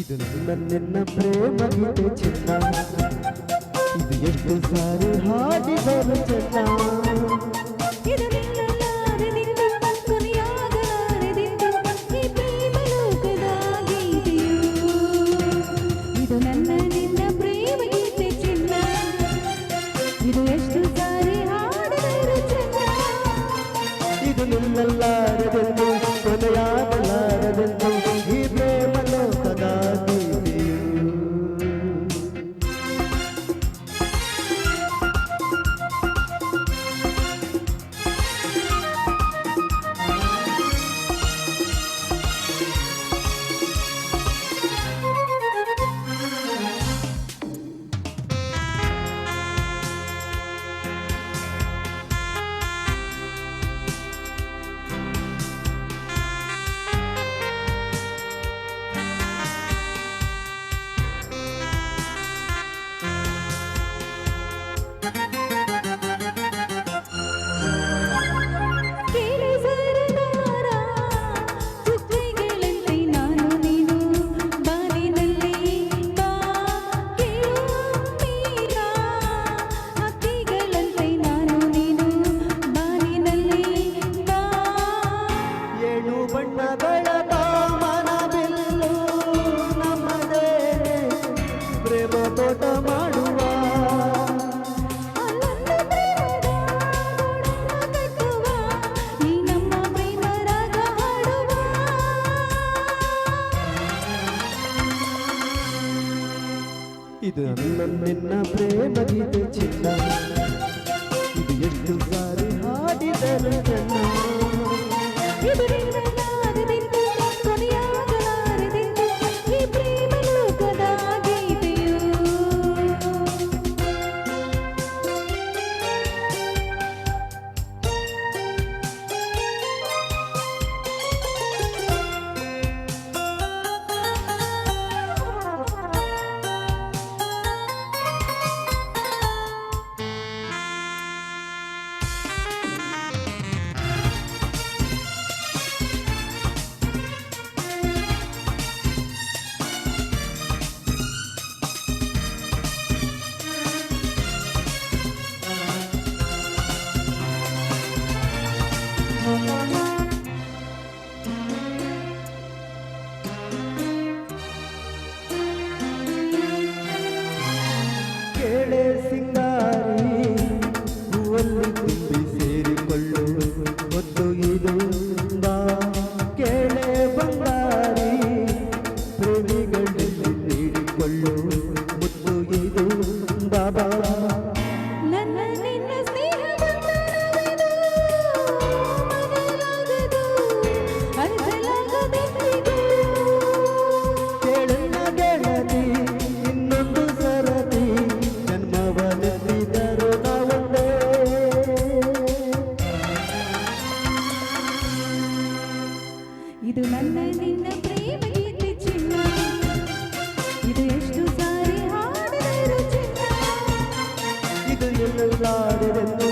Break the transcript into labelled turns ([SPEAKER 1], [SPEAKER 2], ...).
[SPEAKER 1] ಇದು ನನ್ನ ಪ್ರೇಮ ಗೀತೆ ಚಿನ್ನ, ಇದು ಎಷ್ಟು ಸಾರಿ ಹಾಡಿದರು ಚೆನ್ನ.
[SPEAKER 2] ಇದು ನಿಲ್ಲಲಾರದಿಂದ ಕೊನೆಯಾಗಲಾರದಿಂದ ಈ ಪ್ರೇಮ ಲೋಕದ ಗೀತೆಯು. ಇದು ನನ್ನ ನಿನ್ನ ಪ್ರೇಮ ಗೀತೆ ಚಿನ್ನ, ಇದು ಎಷ್ಟು ಸಾರಿ ಹಾಡಿದರು ಚೆನ್ನ.
[SPEAKER 1] ಇದು ನಿಲ್ಲಲಾರದೆಂದು ಕೊನೆಯಾಗಲಾರದೆಂದು ಈ ಪ್ರೇಮ ಲೋಕದ ಗೀತೆಯು. ಬಣ್ಣಗಳ ಮನವಿಲ್ಲು ನಮ್ಮದೇ ಪ್ರೇಮ ತೋಟ ಮಾಡುವ. ಇದು ನಿನ್ನ ಪ್ರೇಮ ಗೀತೆ ಚಿನ್ನ, ಇದು ಎಷ್ಟು ಸಾರಿ ಹಾಡಿದರು ಚೆನ್ನ.
[SPEAKER 2] ಇದು ನಿಲ್ಲಲಾರದೆಂದು ಕೊನೆಯಾಗಲಾರದೆಂದು ಈ ಪ್ರೇಮ ಲೋಕದ ಗೀತೆಯು.
[SPEAKER 1] ಕೇಳೆ ಸಿಂಗಾರಿ ಹೂವಲ್ಲಿ ತುಂಬಿ ಸೇರಿಕೊಳ್ಳು ಹೊತ್ತು ಇದು ಬಾ. ಕೇಳೆ ಬಂಗಾರಿ ಪ್ರೇಮಿಗಳಲ್ಲಿ ನೀಡಿಕೊಳ್ಳು ಮುತ್ತು ಇದು ಬಾಬಾ.
[SPEAKER 2] ನನ್ನ ನಿನ್ನ ಸ್ನೇಹ ಬಂಧನವಿದು ಮರೆಯಲಾಗದು ಅರಿಸಲಾಗದೆಂದಿಗೂ.
[SPEAKER 1] ಕೇಳನ್ನ ಗೆಳತಿ ಇನ್ನೊಂದು ಸರದಿ ಜನ್ಮವನ್ನೆತ್ತಿದರು ನಾವೊಂದೇ.
[SPEAKER 2] ಇದು ನನ್ನ ನಿನ್ನ ಪ್ರೇಮ ಗೀತೆ ಚಿನ್ನ, ಇದು ಎಷ್ಟು ಸಾರಿ ಹಾಡಿದರು ಚೆನ್ನ.
[SPEAKER 1] ಇದು ಎಲ್ಲಾರಿಗೆಂದು